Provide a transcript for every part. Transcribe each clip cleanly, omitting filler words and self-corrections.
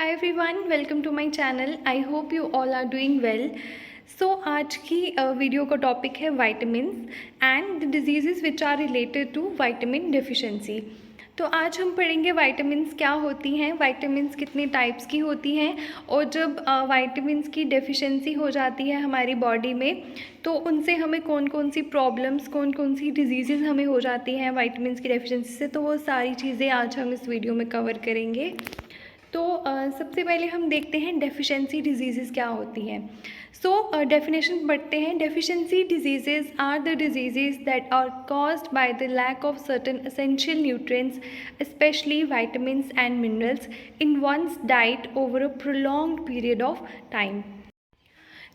Hi everyone, welcome to my channel. I hope you all are doing well. So आज की video का topic है vitamins and the diseases which are related to vitamin deficiency. तो आज हम पढ़ेंगे vitamins क्या होती हैं, वाइटामिन्स कितने टाइप्स की होती हैं, और जब वाइटामिन्स की डेफिशिएंसी हो जाती है हमारी बॉडी में तो उनसे हमें कौन कौन सी प्रॉब्लम्स, कौन कौन सी डिजीज़ेस हमें हो जाती हैं वाइटामिन्स की डेफिशिएंसी से। तो वो सारी चीज़ें आज हम इस वीडियो में कवर करेंगे। तो सबसे पहले हम देखते हैं डेफिशिएंसी डिजीज़ेस क्या होती हैं। सो डेफिनेशन पढ़ते हैं। Deficiency diseases are the diseases that are caused by the lack of certain essential nutrients specially vitamins and minerals in one's diet over a prolonged period of time.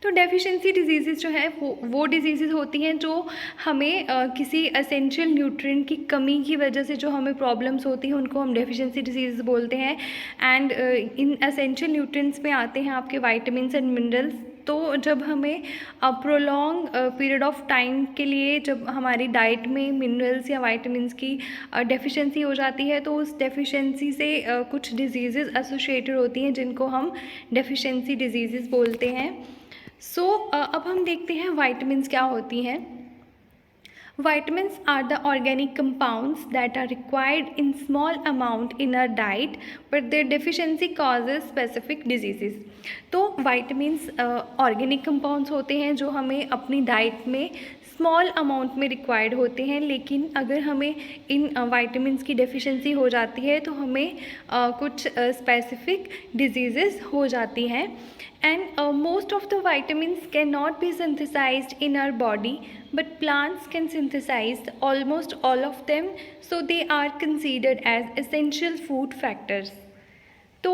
तो deficiency diseases जो है वो diseases होती हैं जो हमें किसी essential nutrient की कमी की वजह से जो हमें प्रॉब्लम्स होती हैं उनको हम डेफिशिएंसी डिजीज़ बोलते हैं। एंड इन एसेंशियल न्यूट्रिएंट्स में आते हैं आपके वाइटामिन्स एंड मिनरल्स। तो जब हमें प्रोलॉन्ग पीरियड ऑफ टाइम के लिए जब हमारी डाइट में मिनरल्स या वाइटामिन्स की डेफिशिएंसी हो जाती है तो उस डेफिशिएंसी से कुछ डिजीज़ेस एसोसिएटेड होती हैं जिनको हम डेफिशिएंसी डिजीज़ेस बोलते हैं। अब हम देखते हैं वाइटामिन्स क्या होती हैं। Vitamins are the organic compounds that are required in small amount in our diet, but their deficiency causes specific diseases. तो vitamins organic compounds होते हैं जो हमें अपनी डाइट में स्मॉल अमाउंट में रिक्वायर्ड होते हैं, लेकिन अगर हमें इन वाइटामिन्स की डेफिशिएंसी हो जाती है तो हमें कुछ स्पेसिफिक डिजीज़ेस हो जाती हैं। And most of the vitamins can not be synthesised in our body, but plants can synthesize almost all of them, so they are considered as essential food factors. तो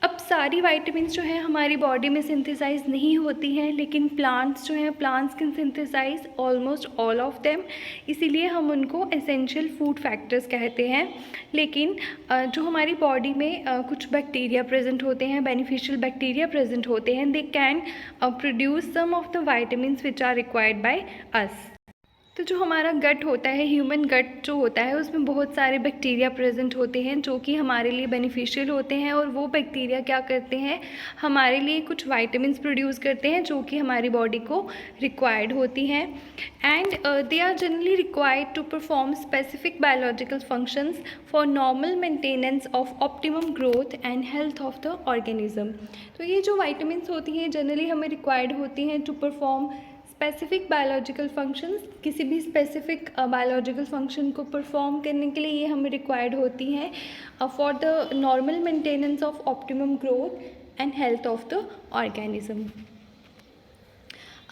अब सारी वाइटामिन्स जो हैं हमारी body में सिंथेसाइज नहीं होती हैं, लेकिन प्लांट्स जो हैं plants can synthesise almost all of them, इसीलिए हम उनको एसेंशियल फूड फैक्टर्स कहते हैं। लेकिन जो हमारी बॉडी में कुछ बैक्टीरिया प्रेजेंट होते हैं, बेनिफिशियल बैक्टीरिया प्रेजेंट होते हैं, they can produce some of the vitamins which are required by us. तो जो हमारा गट होता है, ह्यूमन गट जो होता है, उसमें बहुत सारे बैक्टीरिया प्रेजेंट होते हैं जो कि हमारे लिए बेनिफिशियल होते हैं, और वो बैक्टीरिया क्या करते हैं, हमारे लिए कुछ वाइटामिन्स प्रोड्यूस करते हैं जो कि हमारी बॉडी को रिक्वायर्ड होती हैं। And they are generally required to perform specific biological functions for normal maintenance of optimum growth and health of the organism. तो ये जो वाइटामिन्स होती हैं जनरली हमें रिक्वायर्ड होती हैं to perform specific biological functions, किसी भी स्पेसिफिक बायोलॉजिकल फंक्शन को परफॉर्म करने के लिए ये हमें रिक्वायर्ड होती हैं for the normal maintenance of optimum growth and health of the organism.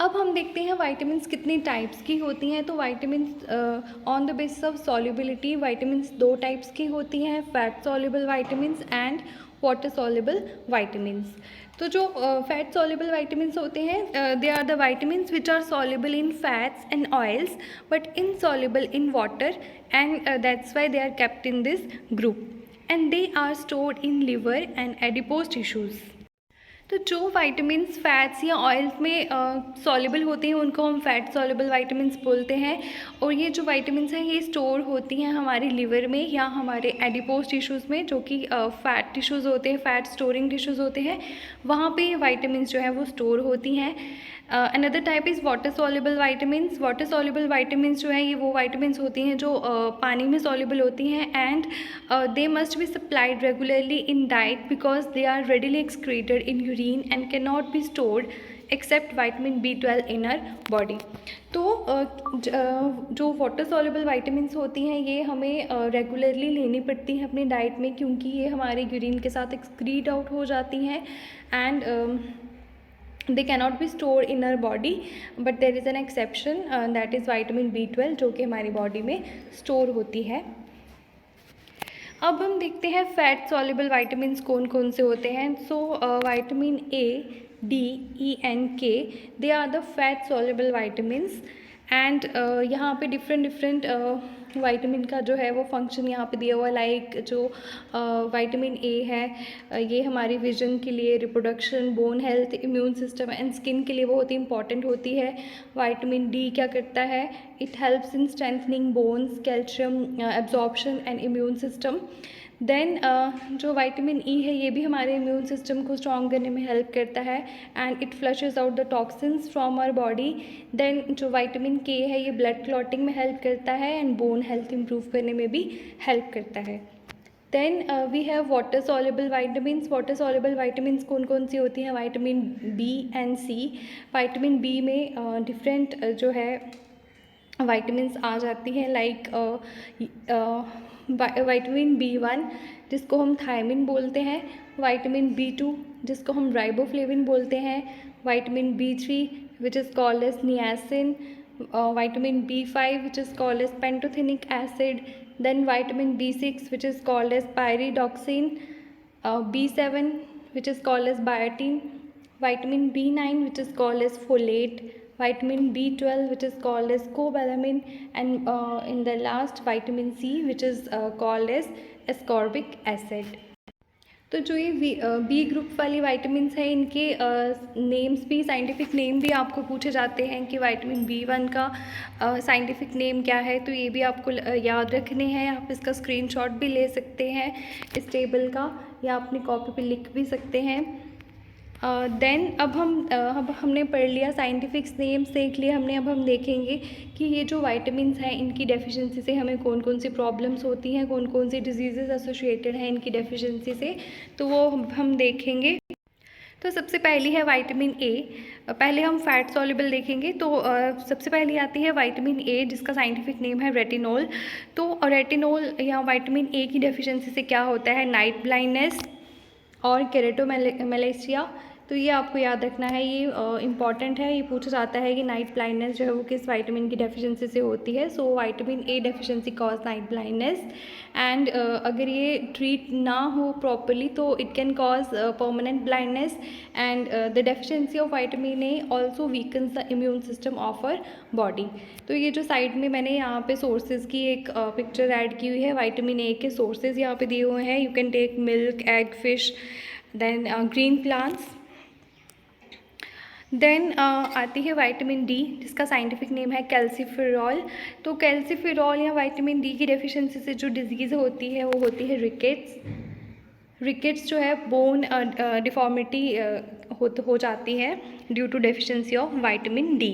अब हम देखते हैं वाइटामिन्स कितनी टाइप्स की होती हैं। तो vitamins on the basis of solubility vitamins दो टाइप्स की होती हैं, fat soluble vitamins and water soluble vitamins. तो जो फैट सॉल्युबल वाइटामिन्स होते हैं, they are the vitamins which are soluble in fats and oils but insoluble in water, and that's why they are kept in this group, and they are stored in liver and adipose tissues. तो जो vitamins fats या oils में soluble होते हैं उनको हम fat soluble vitamins बोलते हैं, और ये जो वाइटामिन्स हैं ये स्टोर होती हैं हमारे लिवर में या हमारे एडिपोज टिश्यूज़ में, जो कि फैट टिश्यूज़ होते हैं, फैट स्टोरिंग टिश्यूज़ होते हैं, वहाँ पे ये वाइटामिन्स जो है वो स्टोर होती हैं। Another type is water soluble vitamins. Water soluble vitamins जो है ये वो वाइटामिन्स होती हैं जो पानी में सॉल्युबल होती हैं, and they must be supplied regularly in diet because they are readily excreted in urine and can not be stored except vitamin B12 in our body. तो जो वाटर सॉल्युबल वाइटामिन्स होती हैं ये हमें रेगुलरली लेनी पड़ती हैं अपनी डाइट में, क्योंकि ये हमारे यूरिन के साथ एक्सक्रीट आउट हो जाती हैं, and they cannot be stored in our body, but there is an exception that is vitamin B12 जो कि हमारी बॉडी में स्टोर होती है। अब हम देखते हैं फैट सॉल्युबल वाइटामिन्स कौन कौन से होते हैं। So vitamin A, D, E and K, they are the fat soluble vitamins, and यहाँ पे डिफरेंट वाइटामिन का जो है वो फंक्शन यहाँ पे दिया हुआ है। लाइक जो वाइटामिन ए है ये हमारी विजन के लिए, reproduction, bone health, immune system and skin के लिए बहुत ही इंपॉर्टेंट होती है। वाइटामिन डी क्या करता है, it helps in strengthening bones, calcium absorption and immune system. Then जो विटामिन ई है ये भी हमारे इम्यून सिस्टम को स्ट्रॉन्ग करने में हेल्प करता है and it flushes out the toxins from our body. Then जो विटामिन के है ये ब्लड क्लॉटिंग में हेल्प करता है एंड बोन हेल्थ इम्प्रूव करने में भी हेल्प करता है। Then we have water soluble vitamins. Water soluble vitamins कौन कौन सी होती हैं? Vitamin B and C. Vitamin B में डिफरेंट जो है वाइटामिन्स आ जाती हैं, लाइक विटामिन बी1 जिसको हम थायमिन बोलते हैं, विटामिन बी2 जिसको हम राइबोफ्लेविन बोलते हैं, विटामिन बी3 which is called as niacin, vitamin B five which is called as pantothenic acid, then vitamin B6 which is called as pyridoxine, B7 which is called as biotin, vitamin B9 which is called as folate, vitamin B12 which is called as cobalamin, and in the last vitamin C which is called as ascorbic acid। तो जो ये B group वाली vitamins हैं इनके names भी, scientific name भी आपको पूछे जाते हैं कि विटामिन बी1 का साइंटिफिक नेम क्या है, तो ये भी आपको याद रखने हैं। आप इसका स्क्रीनशॉट भी ले सकते हैं इस टेबल का, या अपनी कॉपी पे लिख भी सकते हैं। देन अब हमने पढ़ लिया साइंटिफिक नेम्स देख लिए हमने। अब हम देखेंगे कि ये जो वाइटामिन्स हैं इनकी डेफिशिएंसी से हमें कौन कौन सी प्रॉब्लम्स होती हैं, कौन कौन सी डिजीज़ेस एसोसिएटेड हैं इनकी डेफिशिएंसी से, तो वो हम देखेंगे। तो सबसे पहली है विटामिन ए। पहले हम फैट सॉल्युबल देखेंगे। तो सबसे पहली आती है विटामिन ए जिसका साइंटिफिक नेम है रेटिनोल। तो रेटिनोल या विटामिन ए की डेफिशिएंसी से क्या होता है? नाइट ब्लाइंडनेस और केरेटोमेलेसिया। तो ये आपको याद रखना है, ये इंपॉर्टेंट है। ये पूछा जाता है कि नाइट ब्लाइंडनेस जो है वो किस विटामिन की डेफिशिएंसी से होती है। So vitamin A deficiency cause night blindness, and अगर ये ट्रीट ना हो प्रॉपरली तो it can cause permanent blindness, and the deficiency of vitamin A also weakens the immune system of our body. तो ये जो साइड में मैंने यहाँ पे सोर्सेज की एक पिक्चर ऐड की हुई है, विटामिन ए के सोर्सेज यहाँ पे दिए हुए हैं। You can take milk, egg, fish, then green plants. Then आती है विटामिन डी जिसका साइंटिफिक नेम है कैल्सीफेरॉल। तो कैल्सीफेरॉल या विटामिन डी की डेफिशिएंसी से जो डिजीज़ होती है वो होती है रिकेट्स। रिकेट्स जो है बोन डिफॉर्मिटी हो जाती है due to deficiency of vitamin D,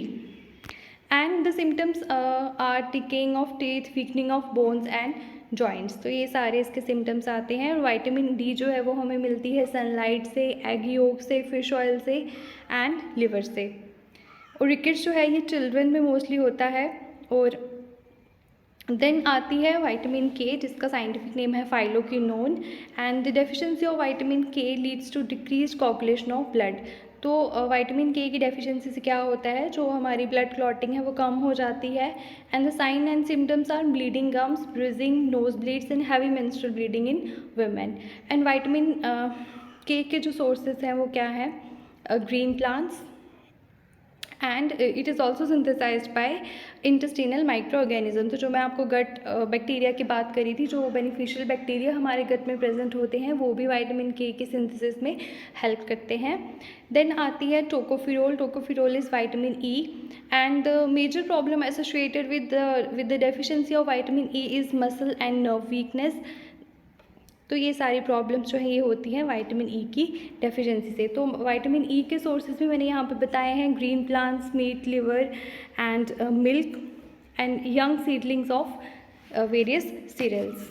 and the symptoms are ticking of teeth, weakening of bones and joints. तो ये सारे इसके सिम्टम्स आते हैं। और विटामिन डी जो है वो हमें मिलती है सनलाइट से, एग योक से, फिश ऑयल से एंड लिवर से। और रिकेट्स जो है ये चिल्ड्रन में मोस्टली होता है। और देन आती है विटामिन के जिसका साइंटिफिक नेम है phylloquinone, and the deficiency of vitamin K leads to decrease coagulation of blood. तो विटामिन के की डेफिशिएंसी से क्या होता है, जो हमारी ब्लड क्लॉटिंग है वो कम हो जाती है, and the sign and symptoms are bleeding gums, bruising, nose bleeds and heavy menstrual bleeding in women. And vitamin K जो सोर्सेज हैं वो क्या है? Green plants, and it is also synthesized by intestinal micro organism. तो जो मैं आपको gut bacteria की बात करी थी, जो बेनिफिशियल बैक्टीरिया हमारे गट में प्रेजेंट होते हैं वो भी विटामिन के की सिंथेसिस में हेल्प करते हैं। देन आती है tocopherol. Tocopherol is vitamin E, and the major problem associated with the deficiency of vitamin E is muscle and nerve weakness. तो ये सारी प्रॉब्लम्स जो है ये होती हैं विटामिन ई की डेफिशिएंसी से। तो विटामिन ई के सोर्सेज भी मैंने यहाँ पे बताए हैं, green plants, meat, liver and milk and young seedlings of various cereals.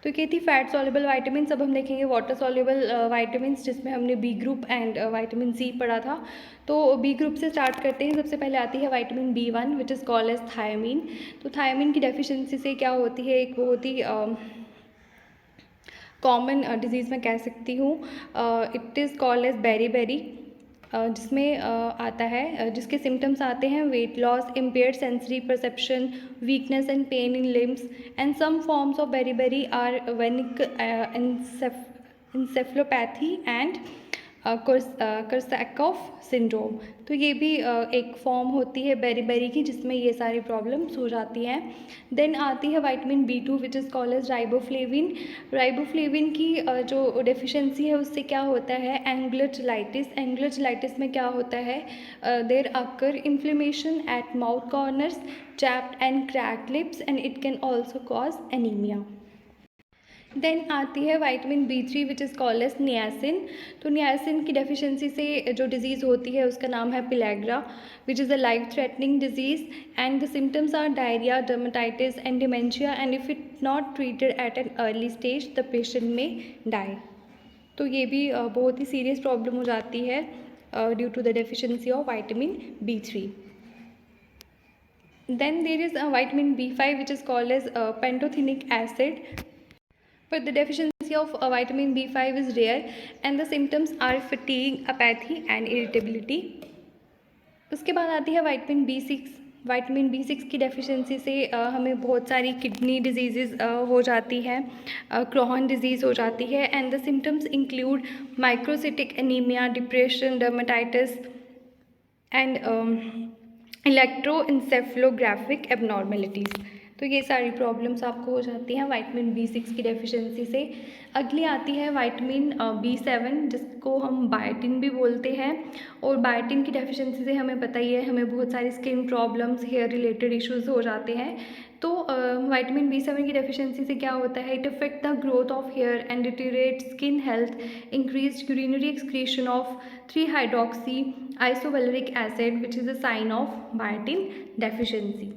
तो ये थी फैट सॉल्युबल वाइटामिन्स। अब हम देखेंगे वाटर सॉल्युबल वाइटामिन्स जिसमें हमने B group and vitamin C पढ़ा था। तो बी ग्रुप से स्टार्ट करते हैं। सबसे पहले आती है vitamin B one which is called as thiamine. तो थायमीन की डेफिशिएंसी से क्या होती है? एक वो होती कॉमन डिजीज़ मैं कह सकती हूँ, it is called as beri, जिसमें आता है, जिसके सिम्टम्स आते हैं weight loss, impaired sensory perception, weakness and pain in limbs, and some forms of beri are Wernicke encephalopathy and Korsakoff syndrome. तो ये भी एक फॉर्म होती है बेरी की जिसमें ये सारी प्रॉब्लम्स हो जाती हैं। देन आती है vitamin B two which is called as riboflavin. Riboflavin की जो डेफिशिएंसी है उससे क्या होता है? एंगुलर चलाइटिस। एंगुलर चलाइटिस में क्या होता है? There occur inflammation at mouth corners, chapped and cracked lips, and it can also cause anaemia. Then आती है vitamin B3 which is called as niacin. तो नियासिन की डेफिशिएंसी से जो डिजीज़ होती है उसका नाम है pellagra which is a life threatening disease and the symptoms are diarrhoea, dermatitis and dementia and if it not treated at an early stage the patient may die. तो ये भी बहुत ही सीरियस प्रॉब्लम हो जाती है due to the deficiency of vitamin B3. Then there is a vitamin B5 which is called as pantothenic acid, but the deficiency of vitamin B5 is rare and the symptoms are fatigue, apathy and irritability. उसके बाद आती है vitamin B6. Vitamin B6 की deficiency से हमें बहुत सारी kidney disease हो जाती है, क्रोहन डिजीज़ हो जाती है and the symptoms include microcytic anaemia, depression, dermatitis and electroencephalographic abnormalities. तो ये सारी प्रॉब्लम्स आपको हो जाती हैं विटामिन B6 की डेफिशिएंसी से। अगली आती है विटामिन B7 जिसको हम बायोटिन भी बोलते हैं, और बायोटिन की डेफिशिएंसी से हमें पता ही है हमें बहुत सारी skin problems, hair related issues हो जाते हैं। तो विटामिन B7 की डेफिशिएंसी से क्या होता है, it affect the growth of hair and deteriorate skin health, increase urinary excretion of three hydroxy isovaleric acid which is a sign of biotin deficiency.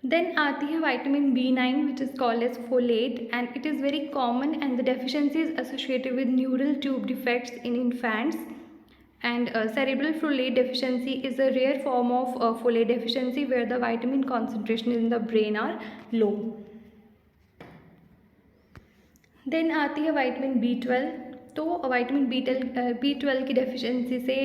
Then आती है vitamin B9 which is called as folate and it is very common and the deficiency is associated with neural tube defects in infants and cerebral folate deficiency is a rare form of folate deficiency where the vitamin concentration in the brain are low. Then आती है vitamin B12. तो vitamin B12 की deficiency से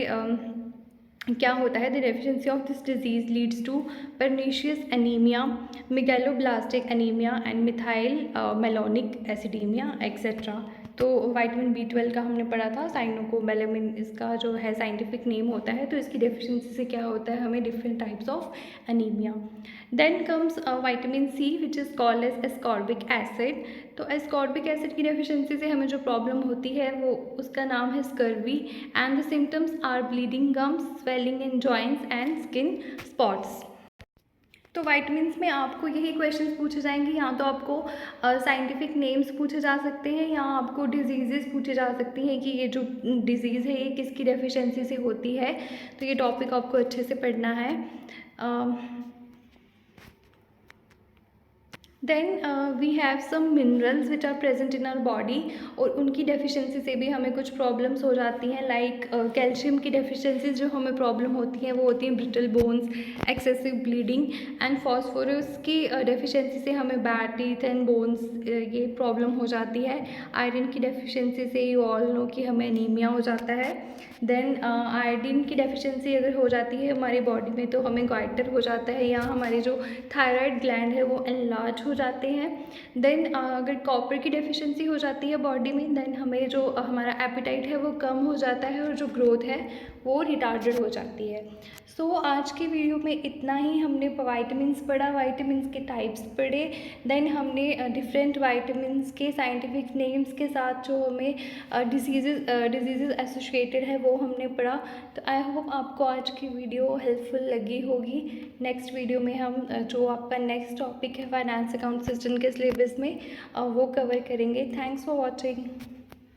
क्या होता है, the deficiency of this disease leads to pernicious anaemia, megaloblastic anaemia and methyl malonic acidaemia etcetera. तो vitamin B12 का हमने पढ़ा था, साइनोकोबैलामिन इसका जो है साइंटिफिक नेम होता है। तो इसकी डेफिशिएंसी से क्या होता है, हमें different types of anaemia. Then comes vitamin C which is called as ascorbic acid. तो एस्कॉर्बिक एसिड की डेफिशिएंसी से हमें जो प्रॉब्लम होती है वो उसका नाम है scurvy and the symptoms are bleeding gums, swelling in joints and skin spots. तो वाइटमिन्स में आपको यही क्वेश्चंस पूछे जाएंगे, या तो आपको साइंटिफिक नेम्स पूछे जा सकते हैं या आपको डिजीज़ेस पूछे जा सकती हैं कि ये जो डिज़ीज़ है ये किसकी डेफिशिएंसी से होती है। तो ये टॉपिक आपको अच्छे से पढ़ना है। Then we have some minerals which are present in our body, और उनकी डेफिशिएंसी से भी हमें कुछ प्रॉब्लम्स हो जाती हैं। लाइक कैल्शियम की डेफिशिएंसीज जो हमें प्रॉब्लम होती हैं वो होती हैं brittle bones, excessive bleeding and phosphorus की डेफिशिएंसी से हमें बैड टीथ एंड बोन्स ये प्रॉब्लम हो जाती है। आयरन की डेफिशिएंसी से यू ऑल नो कि हमें एनीमिया हो जाता है। देन आयोडीन की डेफिशिएंसी अगर हो जाती है हमारी बॉडी में तो हमें गॉइटर हो जाता है, या हमारे जो थायराइड ग्लैंड है वो एनलार्ज हो जाते हैं। देन अगर कॉपर की डेफिशिएंसी हो जाती है बॉडी में, देन हमें जो हमारा एपिटाइट है वो कम हो जाता है और जो ग्रोथ है वो रिटार्डेड हो जाती है। सो आज की वीडियो में इतना ही। हमने वाइटामिन्स पढ़ा, वाइटामिन्स के टाइप्स पढ़े, देन हमने डिफरेंट वाइटामिन्स के साइंटिफिक नेम्स के साथ जो हमें डिजीज़ एसोसिएटेड है वो हमने पढ़ा। तो आई होप आपको आज की वीडियो हेल्पफुल लगी होगी। नेक्स्ट वीडियो में हम जो आपका नेक्स्ट टॉपिक है फाइनेंस अकाउंट सिस्टम के सिलेबस में वो कवर करेंगे। Thanks for watching.